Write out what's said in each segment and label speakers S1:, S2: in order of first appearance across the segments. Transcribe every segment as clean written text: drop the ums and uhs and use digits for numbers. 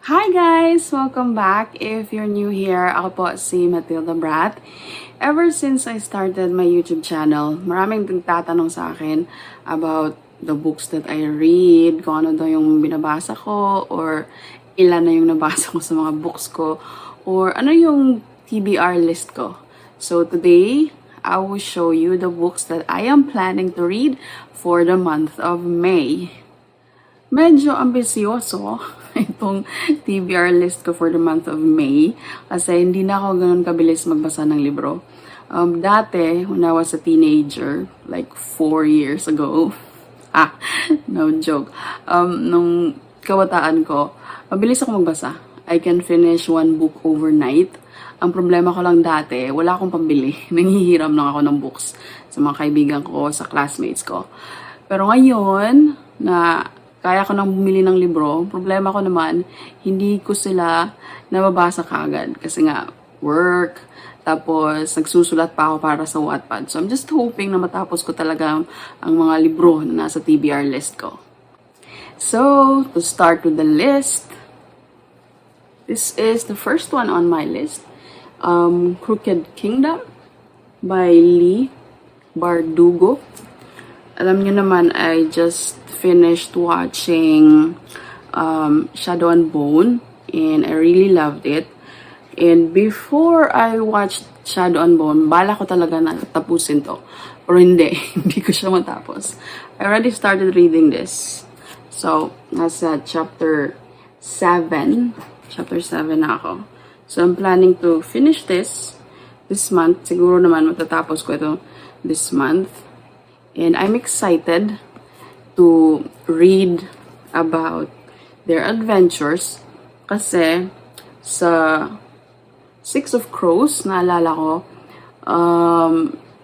S1: Hi guys! Welcome back. If you're new here, ako po si Matilda Brat. Ever since I started my YouTube channel, maraming nagtatanong sa akin about the books that I read, kung ano daw yung binabasa ko, or ilan na yung nabasa ko sa mga books ko, or ano yung TBR list ko. So today, I will show you the books that I am planning to read for the month of May. Medyo ambisyoso itong TBR list ko for the month of May kasi hindi na ako ganun kabilis magbasa ng libro. Dati, when I was a teenager, like 4 years ago, no joke, nung kabataan ko, mabilis ako magbasa. I can finish one book overnight. Ang problema ko lang dati, wala akong pambili. Nanghihiram lang ako ng books sa mga kaibigan ko, sa classmates ko. Pero ngayon, na kaya ko nang bumili ng libro, problema ko naman, hindi ko sila nababasa kagad. Kasi nga, work, tapos nagsusulat pa ako para sa Wattpad. So I'm just hoping na matapos ko talaga ang mga libro na nasa TBR list ko. So, to start with the list, this is the first one on my list. Crooked Kingdom by Leigh, Bardugo. Alam niyo naman, I just finished watching Shadow and Bone and I really loved it. And before I watched Shadow and Bone, bala ko talaga na tapusin to. Pero hindi, hindi ko siya matapos. I already started reading this. So, nasa chapter 7. Chapter 7 na ako. So, I'm planning to finish this month. Siguro naman matatapos ko ito this month. And I'm excited to read about their adventures kasi sa Six of Crows, naalala ko,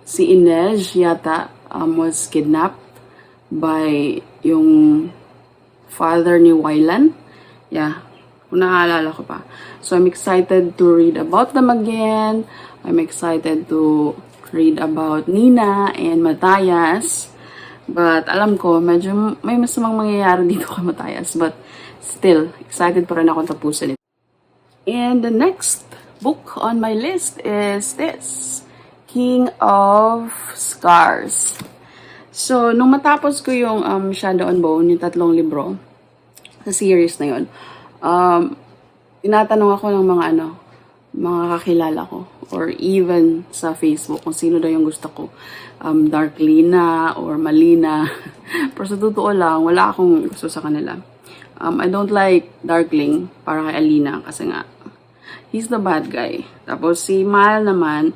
S1: si Inez yata was kidnapped by yung father ni Wylan. Yeah, kung naalala ko pa. So I'm excited to read about them again. I'm excited to read about Nina and Matthias. But alam ko, medyo may masamang mangyayari dito kay Matthias. But still, excited pa rin ako tapusin ito. And the next book on my list is this, King of Scars. So, nung matapos ko yung Shadow and Bone, yung 3 libro, sa series na yun, tinatanong ako ng mga kakilala ko, or even sa Facebook, kung sino daw yung gusto ko. Dark Lina or Malina. Pero sa totoo lang, wala akong gusto sa kanila. I don't like Darkling para kay Alina kasi nga, he's the bad guy. Tapos si Mal naman,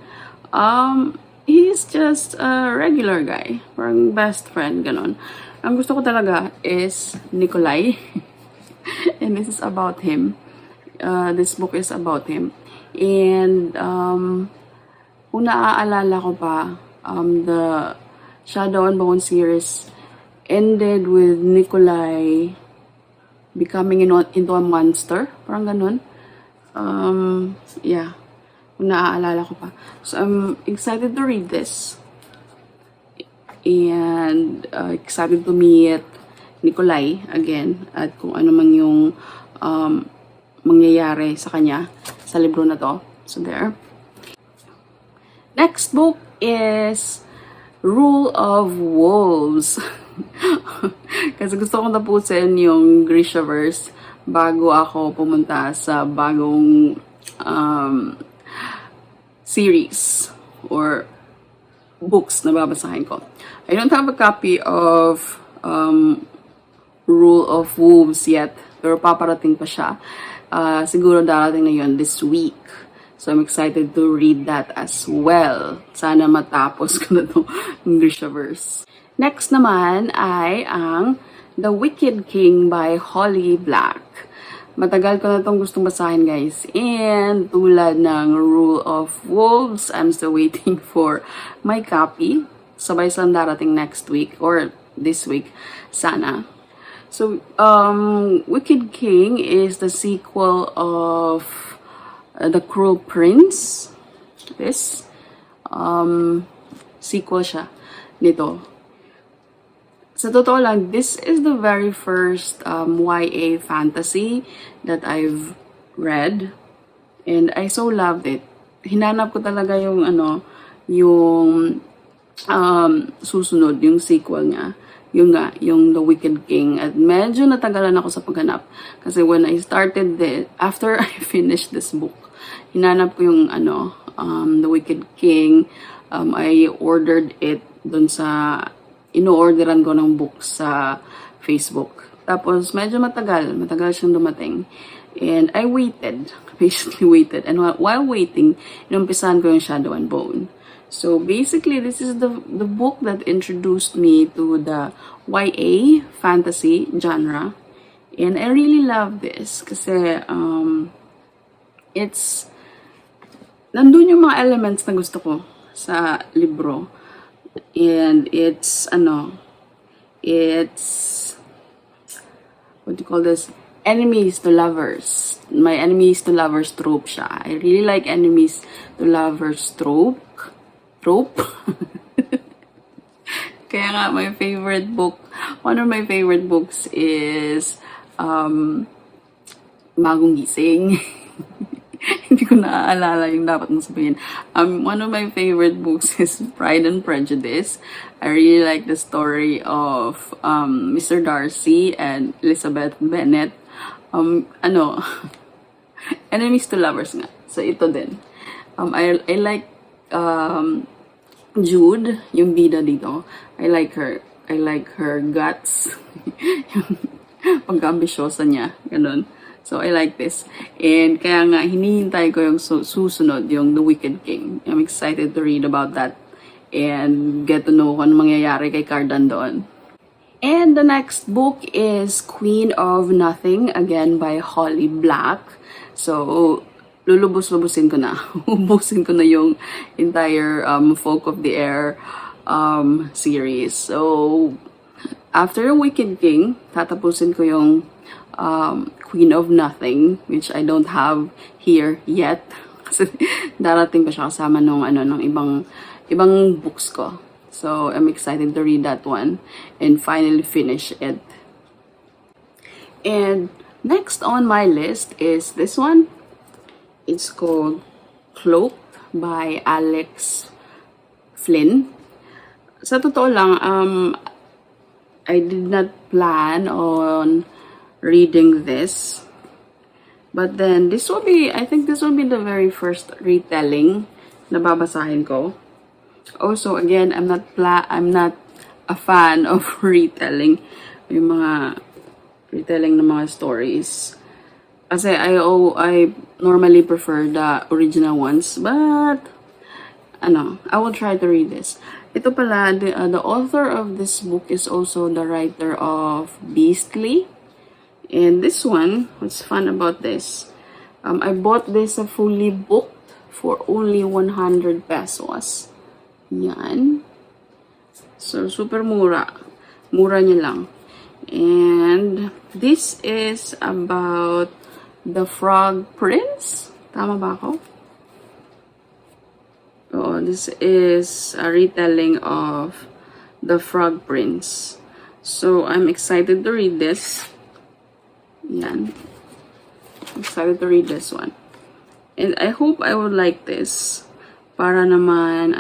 S1: he's just a regular guy. Parang best friend, ganon. Ang gusto ko talaga is Nikolai. And this is about him. This book is about him. And kung naaalala ko pa, the Shadow and Bone series ended with Nikolai becoming into a monster. Parang ganun. Yeah. Kung naaalala ko pa. So, I'm excited to read this. And excited to meet Nikolai again. At kung ano man yung mangyayari sa kanya sa libro na to. So, there. Next book is Rule of Wolves. Kasi gusto kong tapusin yung Grishaverse bago ako pumunta sa bagong series or books na babasahin ko. I don't have a copy of Rule of Wolves yet, pero paparating pa siya. Siguro darating na yun this week. So, I'm excited to read that as well. Sana matapos ko na itong Grishaverse. Next naman ay ang The Wicked King by Holly Black. Matagal ko na itong gustong basahin, guys. And tulad ng Rule of Wolves, I'm still waiting for my copy. Sabay silang darating next week or this week. Sana. So, Wicked King is the sequel of The Cruel Prince. This. Sequel siya nito. Sa totoo lang, this is the very first YA fantasy that I've read. And I so loved it. Hinanap ko talaga yung yung susunod, yung sequel niya. Yung The Wicked King. At medyo natagalan ako sa paghanap. Kasi when I started after I finished this book, hinanap ko yung The Wicked King. I ordered it dun sa, ino-orderan ko ng book sa Facebook. Tapos medyo matagal siyang dumating. And I waited, basically waited. And while waiting, inumpisahan ko yung Shadow and Bone. So basically, this is the book that introduced me to the YA fantasy genre. And I really love this kasi it's nandun yung mga elements na gusto ko sa libro. And it's what do you call this? Enemies to lovers. My enemies to lovers trope siya. I really like enemies to lovers trope. Kaya nga, my favorite book, one of my favorite books is Bagong Gising. Hindi ko naaalala yung dapat mong sabihin. One of my favorite books is Pride and Prejudice. I really like the story of Mr. Darcy and Elizabeth Bennet. Enemies to lovers nga. So, ito din. I like Jude, yung bida dito. I like her guts. Pagka-ambisyosa niya. Ganun. So, I like this. And kaya nga, hinihintay ko yung susunod, yung The Wicked King. I'm excited to read about that. And get to know kung ano mangyayari kay Cardan doon. And the next book is Queen of Nothing, again by Holly Black. So, lulubos-lubusin ko na. Ubusin ko na yung entire Folk of the Air series. So, after Wicked King, tatapusin ko yung Queen of Nothing, which I don't have here yet. Kasi darating pa siya kasama nung ibang books ko. So, I'm excited to read that one and finally finish it. And next on my list is this one. It's called Cloaked by Alex Flinn. Sa totoo lang, I did not plan on reading this. But then, I think this will be the very first retelling na babasahin ko. Also, again, I'm not a fan of retelling. Yung mga retelling ng mga stories. Kasi I normally prefer the original ones, but I will try to read this. Ito pala, the author of this book is also the writer of Beastly. And this one, what's fun about this? I bought this fully booked for only 100 pesos. Yan. So, super mura. Mura niya lang. And this is about The Frog Prince? Tama ba ako? Oh, this is a retelling of The Frog Prince. So, I'm excited to read this. Yan. I'm excited to read this one. And I hope I would like this. Para naman,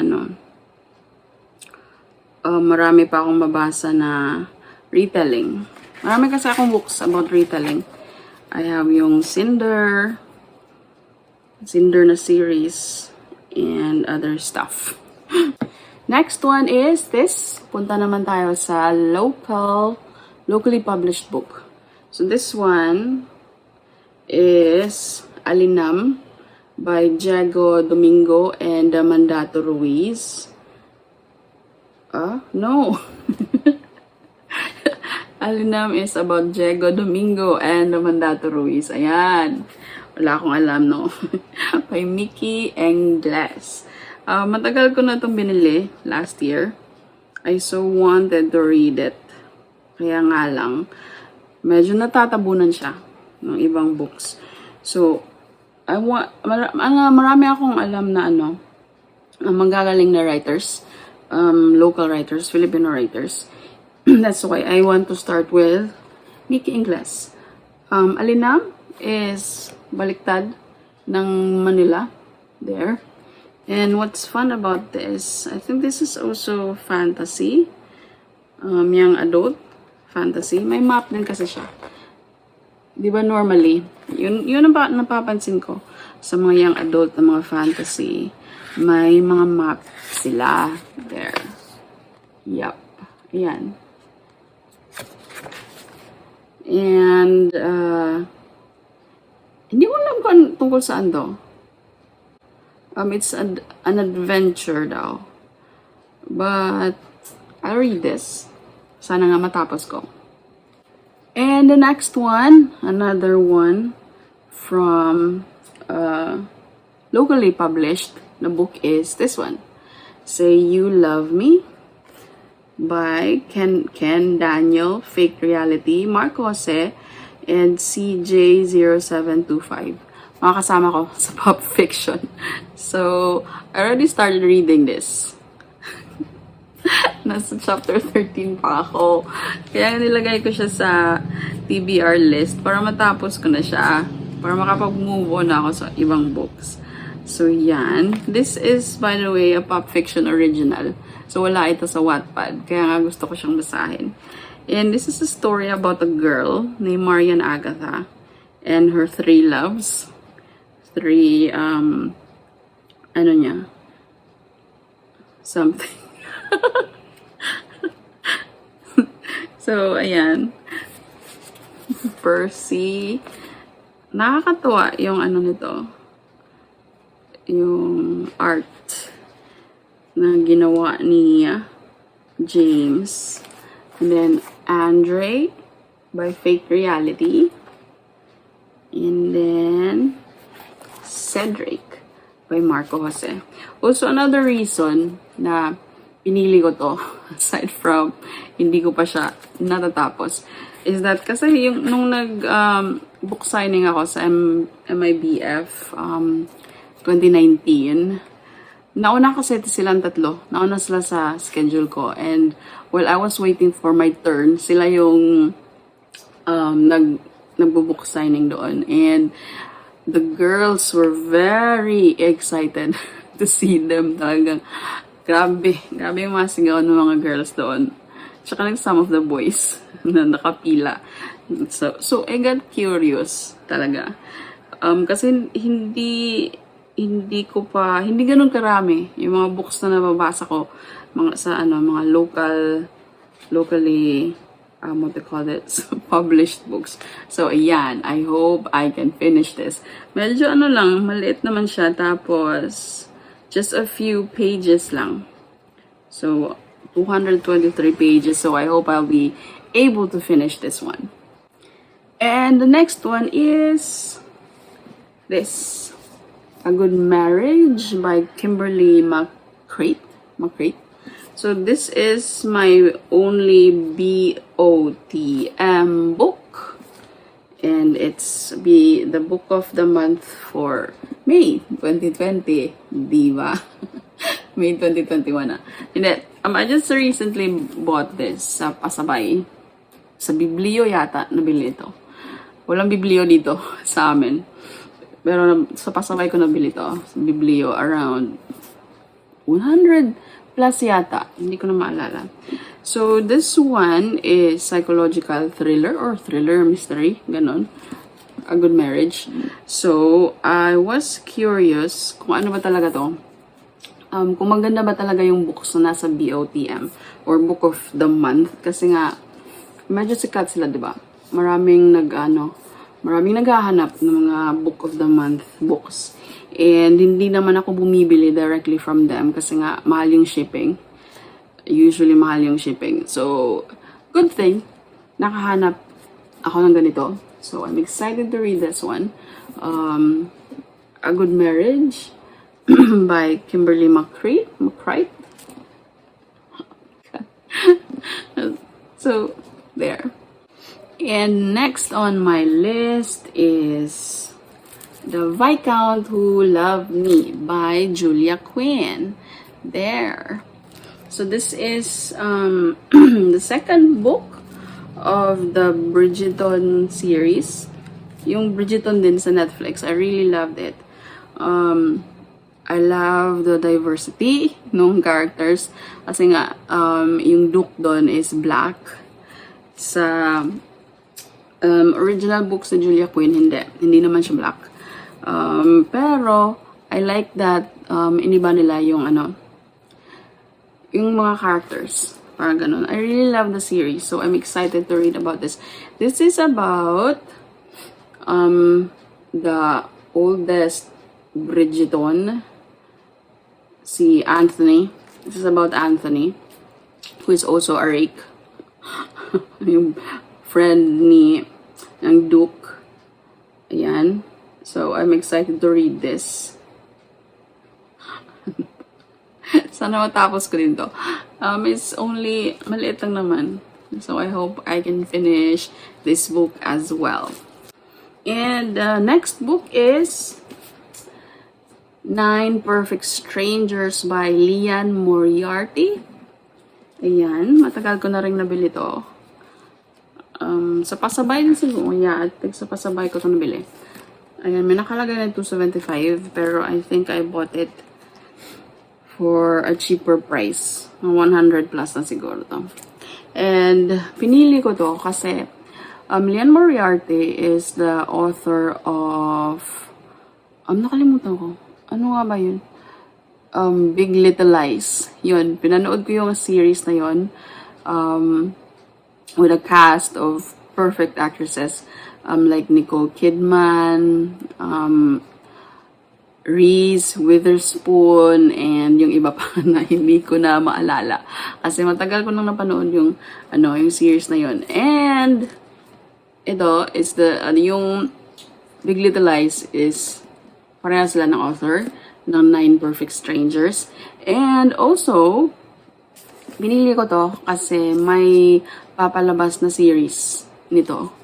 S1: marami pa akong mabasa na retelling. Marami kasi akong books about retelling. I have yung Cinder na series, and other stuff. Next one is this. Punta naman tayo sa locally published book. So this one is Alinam by Diego Domingo and Mandato Ruiz. No. Alinam is about Diego Domingo and Mandato Ruiz. Ayan. Wala akong alam, no? By Mickey Ingles. Matagal ko na itong binili last year. I so wanted to read it. Kaya nga lang, medyo natatabunan siya ng ibang books. So, marami akong alam na manggagaling na writers, local writers, Filipino writers. That's why I want to start with Ingles. Alinam is baliktad ng Manila. There. And what's fun about this, I think this is also fantasy. Young adult fantasy. May map din kasi siya. Di ba normally, yun ang napapansin ko sa mga young adult na mga fantasy. May mga map sila. There. Yup. Ayan. And, hindi ko alam kung tungkol saan to. It's an adventure daw. But, I'll read this. Sana nga matapos ko. And the next one, another one from locally published na book is this one. Say You Love Me by KenDaniel, FakedReality, MarCose, and CJ0725. Mga kasama ko sa pop fiction. So, I already started reading this. Nasa chapter 13 pa ako. Kaya nilagay ko siya sa TBR list para matapos ko na siya. Para makapag-move on ako sa ibang books. So, yan. This is, by the way, a pop fiction original. So, wala ito sa Wattpad. Kaya nga gusto ko siyang basahin. And this is a story about a girl named Marian Agatha and her 3 loves. 3, something. So, ayan. Percy. Nakakatuwa yung nito. Yung art na ginawa ni James. And then, Andre by FakedReality. And then, Cedric by MarCose. Also, another reason na pinili ko to, aside from hindi ko pa siya natatapos, is that kasi yung nung book signing ako sa MIBF 2019, nauna kasi silang 3. Nauna sila sa schedule ko. And while I was waiting for my turn, sila yung nagbo-book signing doon. And the girls were very excited to see them. Talagang grabe yung mga sigaw ng mga girls doon. Tsaka lang some of the boys na nakapila. So I got curious talaga. Kasi hindi ganun karami yung mga books na nababasa ko mga locally what they call it, published books. So, ayan. I hope I can finish this. Medyo lang, maliit naman siya. Tapos, just a few pages lang. So, 223 pages. So, I hope I'll be able to finish this one. And the next one is this. A Good Marriage by Kimberly McCreight. So this is my only BOTM book. And it's the book of the month for May 2020. Diba? May 2021 na. Hindi. I just recently bought this sa pasabay. Sa Biblio yata nabili ito. Walang Biblio dito sa amin. Pero sa pasabay ko nabili ito. Sa Biblio around 100 plus yata. Hindi ko na maalala. So, this one is psychological thriller or thriller mystery. Ganon. A Good Marriage. So, I was curious kung ano ba talaga to. Kung maganda ba talaga yung books na nasa BOTM or Book of the Month. Kasi nga, medyo sikat sila, diba? Maraming naghahanap ng mga Book of the Month books. And hindi naman ako bumibili directly from them kasi nga mahal yung shipping. Usually mahal yung shipping. So, good thing, nakahanap ako ng ganito. So, I'm excited to read this one. A Good Marriage by Kimberly McCreight. So, there. And next on my list is The Viscount Who Love Me by Julia Quinn. There. So this is the second book of the Bridgerton series. Yung Bridgerton din sa Netflix. I really loved it. I love the diversity ng characters. Kasi nga, yung Duke doon is black. Sa original books sa Julia Quinn, hindi naman siya black. Pero I like that iniba nila yung yung mga characters. Parang ganun. I really love the series, so I'm excited to read about this. This is about the oldest Bridgerton, si Anthony. This is about Anthony, who is also a rake. Yung friend ng Duke. Ayan. So, I'm excited to read this. Sana matapos ko din to. It's only, maliit lang naman. So, I hope I can finish this book as well. And next book is 9 Perfect Strangers by Lianne Moriarty. Ayan, matagal ko na rin nabili to. Sa pasabay din siguro. Yeah, sa pasabay ko ito nabili. Ayan, may nakalagay na $275, pero I think I bought it for a cheaper price. 100 plus na siguro to. And pinili ko to kasi Lianne Moriarty is the author of nakalimutan ko. Ano nga ba yun? Big Little Lies. Yun, pinanood ko yung series na yun. With a cast of perfect actresses. Like Nicole Kidman, Reese Witherspoon, and yung iba pa na hindi ko na maalala. Kasi matagal ko nang napanood yung series na yun. And ito is yung Big Little Lies is parehas sila ng author ng 9 Perfect Strangers. And also, binili ko to kasi may papalabas na series nito.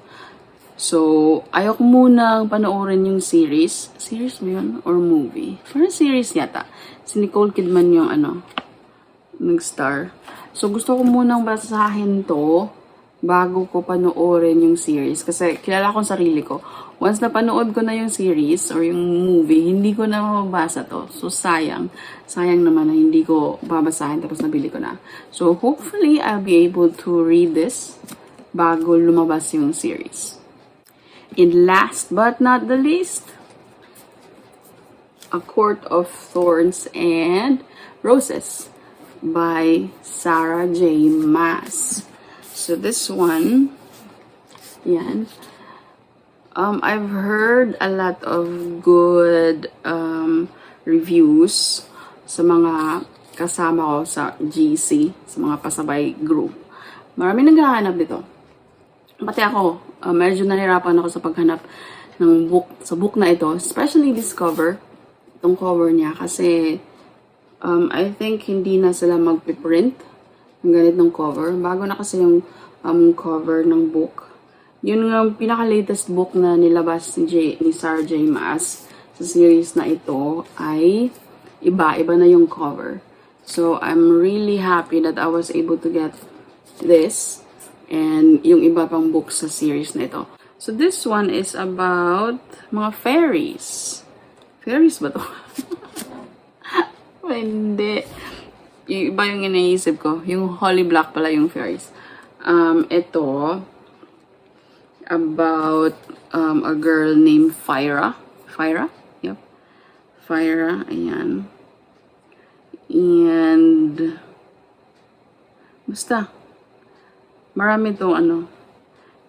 S1: So, ayoko munang panoorin yung series. Series ba yun? Or movie? Parang series yata. Si Nicole Kidman yung nag-star. So, gusto ko munang basahin to bago ko panoorin yung series. Kasi kilala ko sarili ko. Once na panood ko na yung series or yung movie, hindi ko na mababasa to. So, sayang. Sayang naman na hindi ko babasahin tapos nabili ko na. So, hopefully, I'll be able to read this bago lumabas yung series. And last but not the least, A Court of Thorns and Roses by Sarah J. Maas. So this one, yan. I've heard a lot of good reviews sa mga kasama ko sa GC, sa mga pasabay group. Marami naghahanap dito. Pati ako, medyo nahirapan ako sa paghanap ng book, sa book na ito. Especially this cover. Itong cover niya. Kasi, I think hindi na sila magpiprint ng ganitong cover. Bago na kasi yung cover ng book. Yun nga, pinaka-latest book na nilabas ni Sarah J. Maas sa series na ito ay iba na yung cover. So, I'm really happy that I was able to get this and yung iba pang books sa series na ito. So, this one is about mga fairies. Fairies ba to? Hindi. Yung iba yung iniisip ko. Yung Holy Black pala yung fairies. Ito, about a girl named Fyra. Fyra? Yep. Fyra, ayan. And, basta, marami itong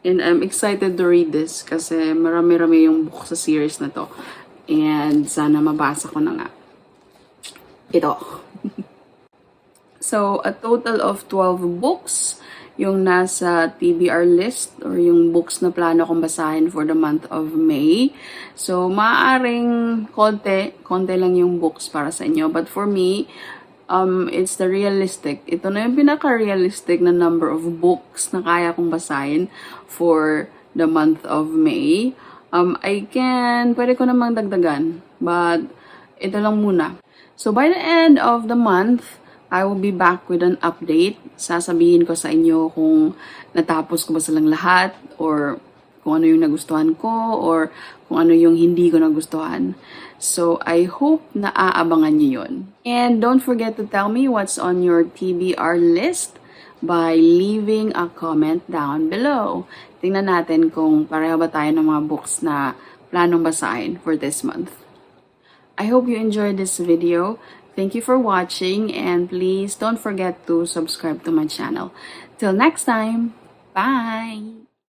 S1: and I'm excited to read this kasi marami-rami yung book sa series na to. And sana mabasa ko na nga. Ito. So, a total of 12 books yung nasa TBR list or yung books na plano kong basahin for the month of May. So, maaaring konti lang yung books para sa inyo. But for me, it's the realistic. Ito na yung pinaka-realistic na number of books na kaya kong basahin for the month of May. Pwede ko namang dagdagan. But, ito lang muna. So, by the end of the month, I will be back with an update. Sasabihin ko sa inyo kung natapos ko ba silang lahat or kung ano yung nagustuhan ko or kung ano yung hindi ko nagustuhan. So, I hope na aabangan nyo yun. And don't forget to tell me what's on your TBR list by leaving a comment down below. Tingnan natin kung pareho ba tayo ng mga books na planong basahin for this month. I hope you enjoyed this video. Thank you for watching and please don't forget to subscribe to my channel. Till next time, bye!